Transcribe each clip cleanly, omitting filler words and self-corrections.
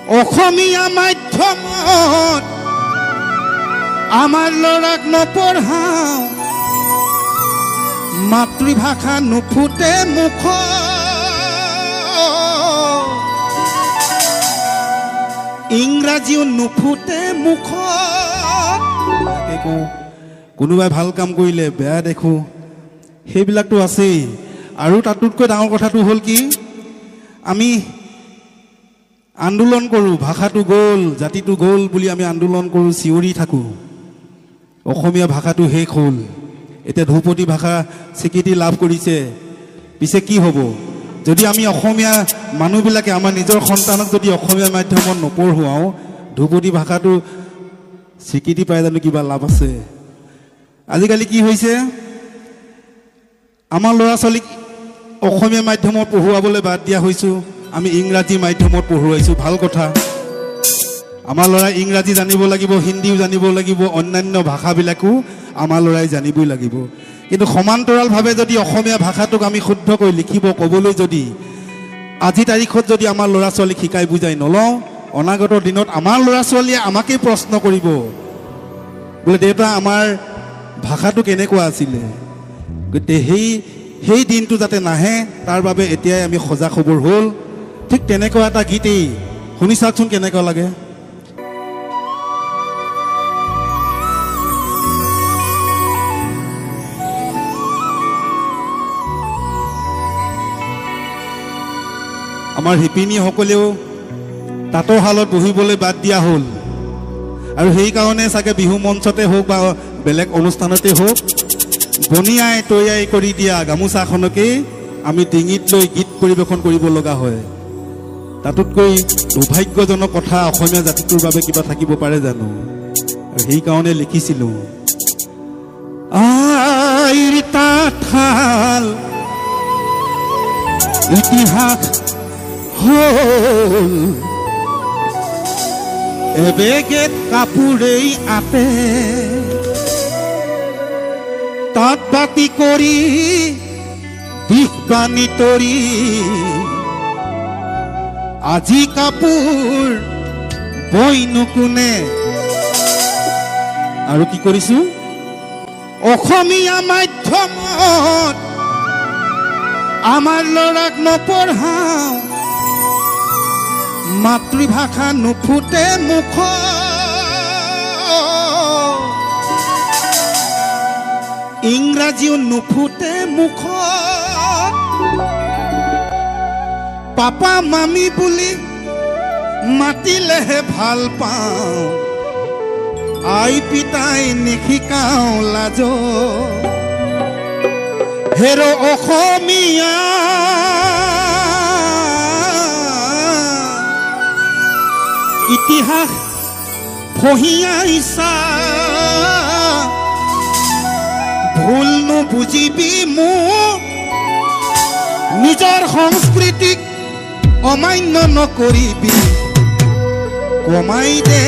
অসমীয়া মাধ্যমত আমাৰ ল'ৰাক নপঢ়াওঁ মাতৃভাষা নুফুটে মুখ ইংৰাজীও নুফুটে মুখ কোনোবাই ভাল কাম কৰিলে বেয়া দেখো সেইবিলাকতো আছেই আৰু তাতোতকৈ ডাঙৰ কথাটো হ'ল কি আমি আন্দোলন কৰোঁ ভাষাটো গ'ল জাতিটো গ'ল বুলি আমি আন্দোলন কৰোঁ চিঞৰি থাকোঁ অসমীয়া ভাষাটো শেষ হ'ল এতিয়া ধ্ৰুপদী ভাষা স্বীকৃতি লাভ কৰিছে পিছে কি হ'ব যদি আমি অসমীয়া মানুহবিলাকে আমাৰ নিজৰ সন্তানক যদি অসমীয়া মাধ্যমত নপঢ়ুৱাওঁ ধ্ৰুপদী ভাষাটো স্বীকৃতি পাই জানো কিবা লাভ আছে আজিকালি কি হৈছে আমাৰ ল'ৰা ছোৱালীক অসমীয়া মাধ্যমত পঢ়ুৱাবলৈ বাদ দিয়া হৈছোঁ আমি ইংৰাজী মাধ্যমত পঢ়ুৱাইছোঁ ভাল কথা আমাৰ ল'ৰাই ইংৰাজী জানিব লাগিব হিন্দীও জানিব লাগিব অন্যান্য ভাষাবিলাকো আমাৰ ল'ৰাই জানিবই লাগিব কিন্তু সমান্তৰালভাৱে যদি অসমীয়া ভাষাটোক আমি শুদ্ধকৈ লিখিব ক'বলৈ যদি আজি তাৰিখত যদি আমাৰ ল'ৰা ছোৱালীক শিকাই বুজাই নলওঁ অনাগত দিনত আমাৰ ল'ৰা ছোৱালীয়ে আমাকেই প্ৰশ্ন কৰিব বোলে দেউতা আমাৰ ভাষাটো কেনেকুৱা আছিলে গতিকে সেই দিনটো যাতে নাহে তাৰ বাবে এতিয়াই আমি সজাগ খবৰ হ'ল ঠিক তেনেকুৱা এটা গীতেই শুনি চাওকচোন কেনেকুৱা লাগে আমাৰ শিপিনীসকলেও তাঁতৰ শালত বহিবলৈ বাদ দিয়া হ'ল আৰু সেইকাৰণে চাগে বিহু মঞ্চতে হওক বা বেলেগ অনুষ্ঠানতে হওক বনিয়াই তৈয়াৰী কৰি দিয়া গামোচাখনকেই আমি ডিঙিত লৈ গীত পৰিৱেশন কৰিব লগা হয় তাতোতকৈ দুৰ্ভাগ্যজনক কথা অসমীয়া জাতিটোৰ বাবে কিবা থাকিব পাৰে জানো আৰু সেইকাৰণে লিখিছিলোঁ আইৰ তাঁতশাল ইতিহাস হ'ল এবেগেত কাপোৰেই আতে তাঁত বাতি কৰি দিশ বানি তৰি আজি কাপোৰ বইনো কোনে আৰু কি কৰিছোঁ অসমীয়া মাধ্যমত আমাৰ ল'ৰাক নপঢ়াওঁ মাতৃভাষা নুফুটে মুখ ইংৰাজীও নুফুটে মুখ পাপা মামী বুলি মাতিলেহে ভাল পাওঁ আই পিতাই নিশিকাওঁ লাজ হেৰ অসমীয়া ইতিহাস ফহিয়াইছা ভুল নুবুজিবি মোক নিজৰ সংস্কৃতিক অমান্য নকৰিবি কমাই দে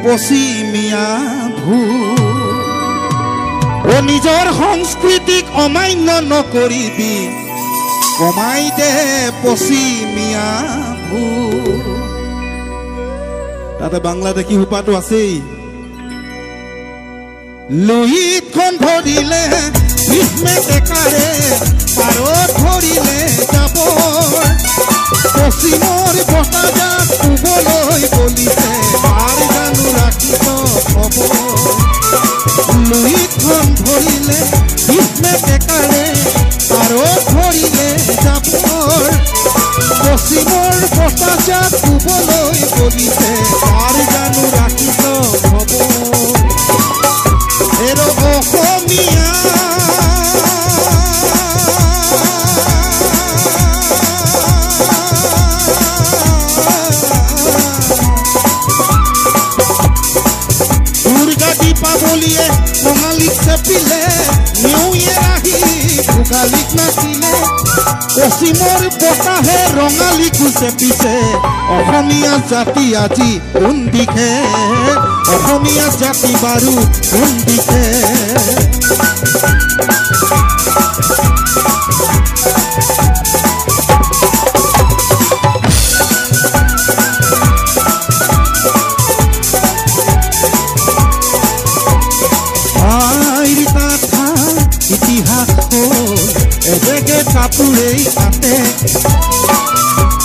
পশ্চিমীয়া ভুল নিজৰ সংস্কৃতিক অমান্য নকৰিবি কমাই দে পশ্চিমীয়া ভুল তাতে বাংলাদেশী সোপাটো আছেই লোহিতখন ধৰিলে ভীষ্মে ডেকাৰে পাৰত ধৰিলে যাব পশ্চিমৰ বতাহজাক শুবলৈ বলিছে পাৰ জানো ৰাখিব খবৰ লোহিতখন ধৰিলে ভীষ্মে ডেকাৰে পাৰত ধৰিলে যাব পশ্চিমৰ বতাহজাক শুবলৈ বলিছে পাৰ জানো ৰাখিব খবৰ হেৰ অসমীয়া দুৰ্গা দীপাৱলীয়ে কঙালীক চেপিলে নিউ ইয়েৰ আহি ভোগালীক নাচিলে পশ্চিমৰ বতাহে ৰঙালীকো চেপিছে অসমীয়া জাতি আজি কোন দিশে অসমীয়া জাতি বাৰু কোন দিশে কুকুৰেই কাটে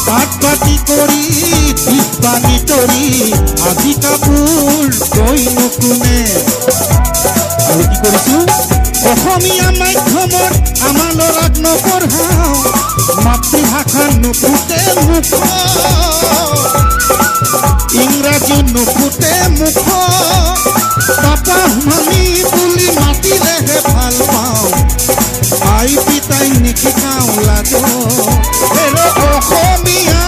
পাত পাতি কৰি পিছপানি তৰি আজি কাপোৰ তই নুকুনে আৰু কি কৰিছোঁ অসমীয়া মাধ্যমত আমাৰ ল'ৰাক নপঢ়াওঁ মাতৃভাষা নুফুটে মুখ ইংৰাজী নুফুটে মুখ পাপা মামী বুলি মাতিলেহে ভাল পাওঁ আই পিতাই নিশিকাওঁ লাজ অসমীয়া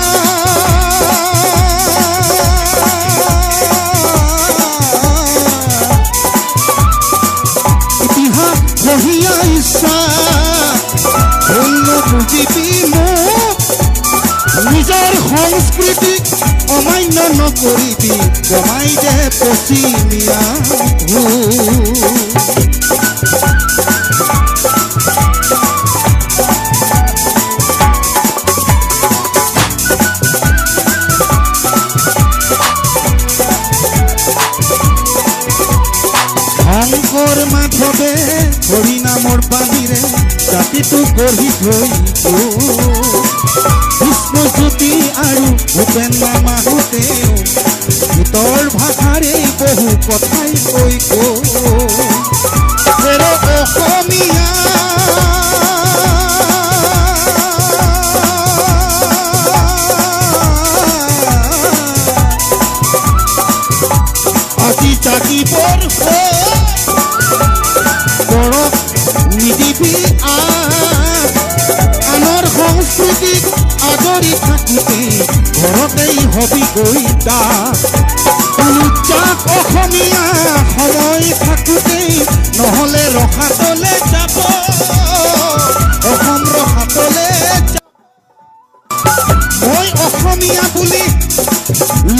ইতিহাস পঢ়িয়া ইচ্ছা ভুল বুজিবি মোক নিজৰ সংস্কৃতিক অমান্য নকৰিবি কমাই দে পশ্চিমীয়া শংকৰ মাধৱে হৰি নামৰ বাণীৰে জাতিটো গঢ়ি থৈ বিষ্ণুজ্যোতি আৰু ভূপেন মামাহঁতেও গীতৰ ভাষাৰে বহু কথাই কৈ অসমীয়া আজি জাগিবৰ গৌৰৱ নিদিবি আনৰ সংস্কৃতিক আদৰি থাকোঁতে ঘৰতেই হবি গৈ যাক অসমীয়া সময় থাকোঁতেই নহ'লে ৰসাতলে যাব অসম ৰসাতলে মই অসমীয়া বুলি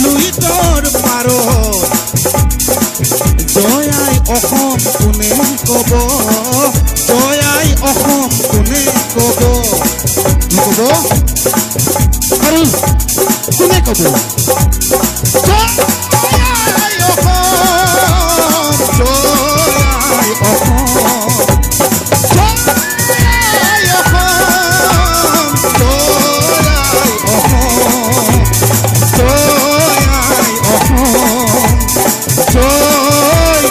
লুইতৰ পাৰত জয় আই অসম কোনে ক'ব জয় আই অসম কোনে ক'ব ক'ব আৰু কোনে ক'ব জয় আই অসম জয় আই অসম জয় আই অসম জয় আই অসম জয় আই অসম জয়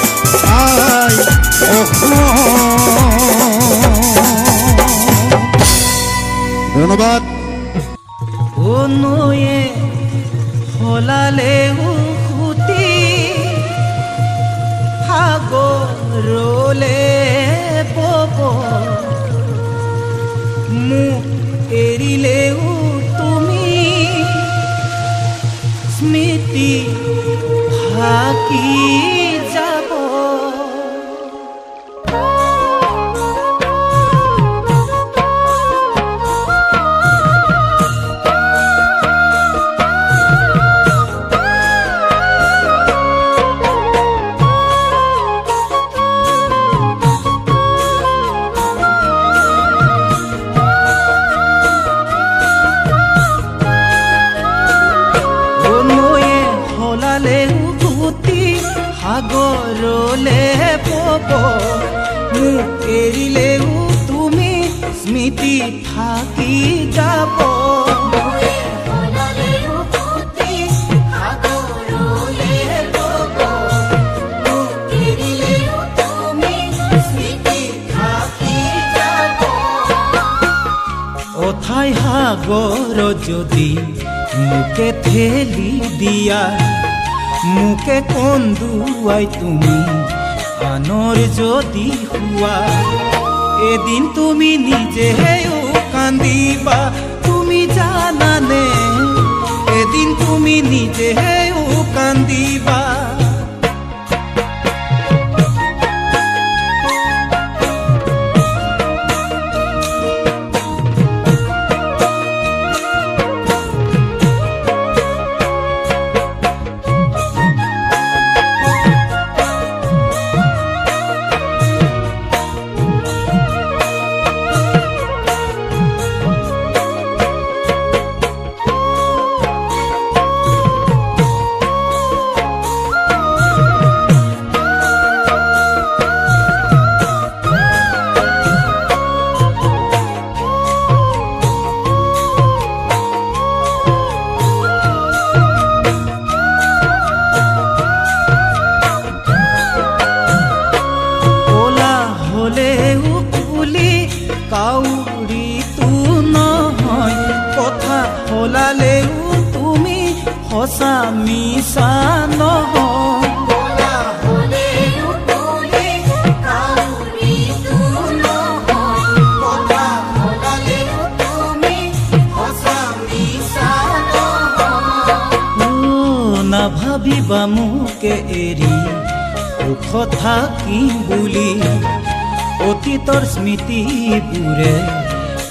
আই ধন্যবাদ নয়ে হলালে উঠি সাগৰলে বব মোক এৰিলেও তুমি স্মৃতি ভাকি যাব সাগৰলে বব মোক এৰিলেও তুমি স্মৃতি থাকি যাব অথাই সাগৰ যদি মোকে ঠেলি দিয়া মুকে কন্দুৱাই তুমি আনৰ যদি হোৱা এদিন তুমি নিজেও কান্দিবা তুমি জানানে এদিন তুমি নিজেও কান্দিবা সঁচা মিছা নহয় নাভাবিবা মোকে এৰি সুখ থাকিম বুলি অতীতৰ স্মৃতিবোৰে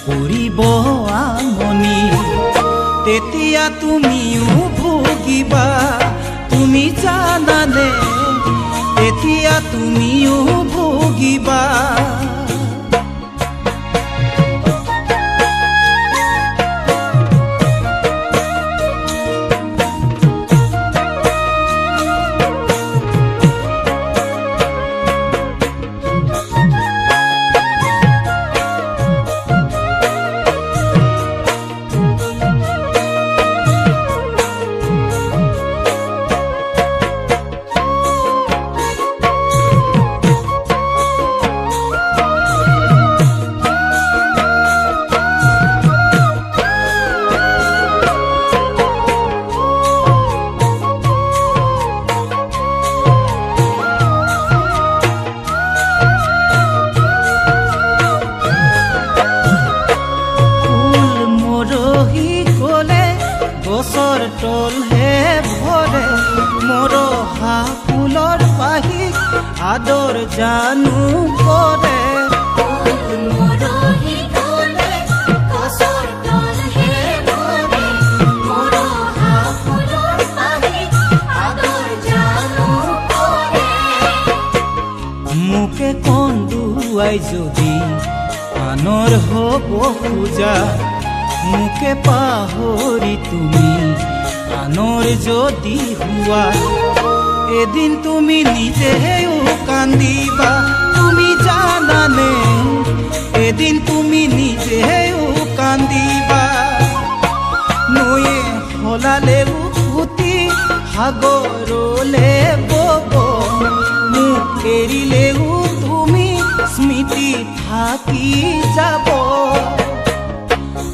কৰিব আমনি তেতিয়া তুমিও ভুগিবা তুমি জানানে তেতিয়া তুমিও ভুগিবা গছৰ তলহে ভৰে মৰহা ফুলৰ পাহিক আদৰ জানো কৰে মোকে কন্দুৱাই যদি আনৰ হ'ব খোজা মোকে পাহৰি তুমি আনৰ যদি হোৱা এদিন তুমি নিজেও কান্দিবা তুমি জানানে এদিন তুমি নিজেও কান্দিবা নৈয়ে সলালেও ফুটি সাগৰলে বব মোক এৰিলেও তুমি স্মৃতি থাকি যাব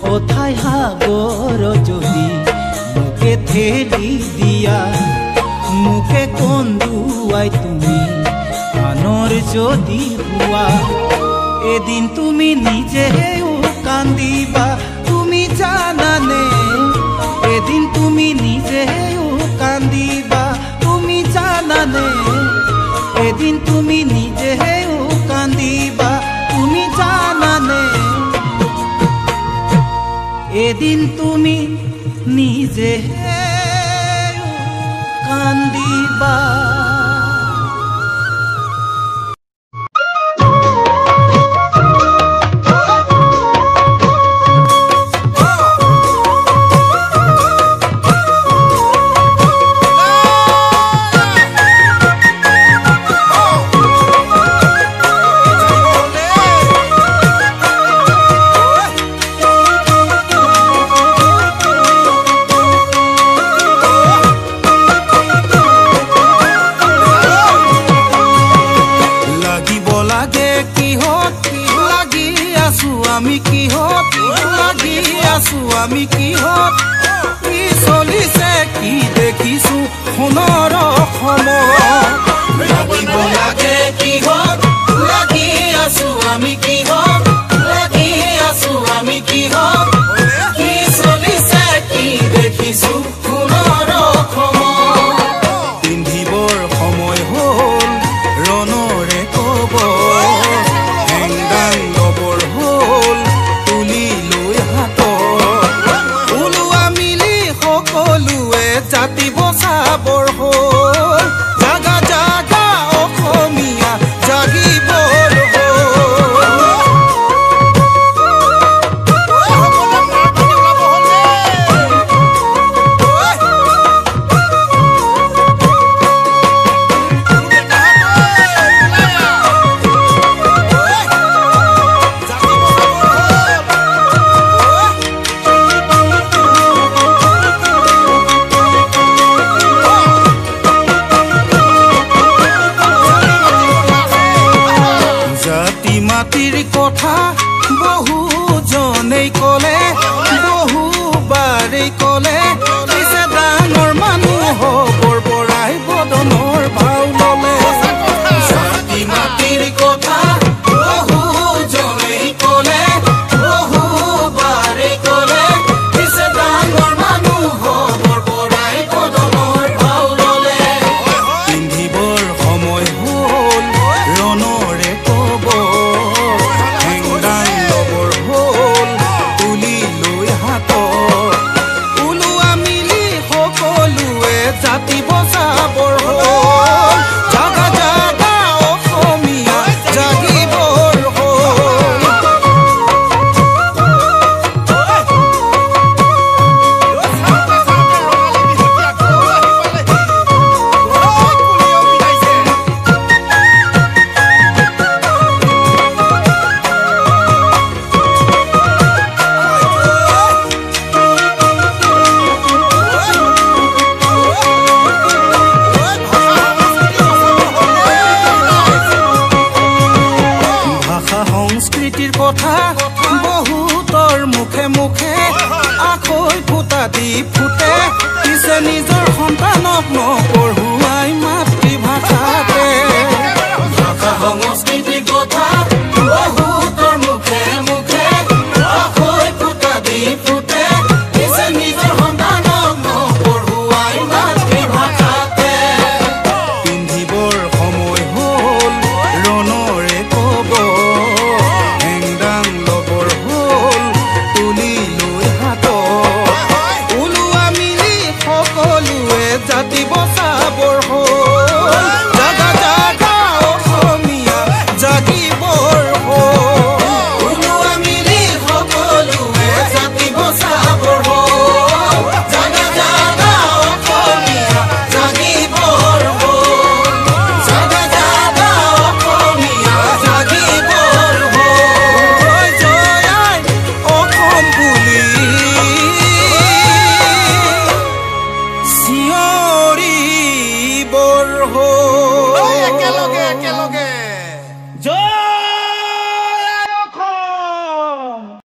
অথাই সাগৰ যদি মোকে ঠেলি দিয়া মোকে কন্দুৱাই তুমি আনৰ যদি হোৱা এদিন তুমি নিজেও কান্দিবা তুমি জানানে এদিন তুমি নিজেও কান্দিবা তুমি জানানে এদিন তুমি নিজেও কান্দিবা তুমি জানানে এদিন তুমি নিজে কান্দিবা আমি কিহত কি চলিছে কি দেখিছো সোণৰ অসমত লাগিব লাগে কিহত লাগি আছো আমি কিহত লাগি আছো আমি কিহত কি চলিছে কি দেখিছো সোণৰ অসমত পিন্ধিবৰ সময় হ'ল ৰণৰে কব হেংদাং গবৰ হ'ল তুলি লৈ হাত সকলোৱে জাতি বচাবৰ হ'ল জাগা জাগা অসমীয়া জাগিবৰ মাটিৰ কথা বহুজনেই ক'লে বহুবাৰেই ক'লে পিছে ডাঙৰ জাতি বচাবৰ হ'ল জাগা জাগা অসমীয়া জাগিবৰ হ'ল সংস্কৃতিৰ কথা বহুতৰ মুখে মুখে আখৈ ফুটা দি ফুটে পিছে নিজৰ সন্তানক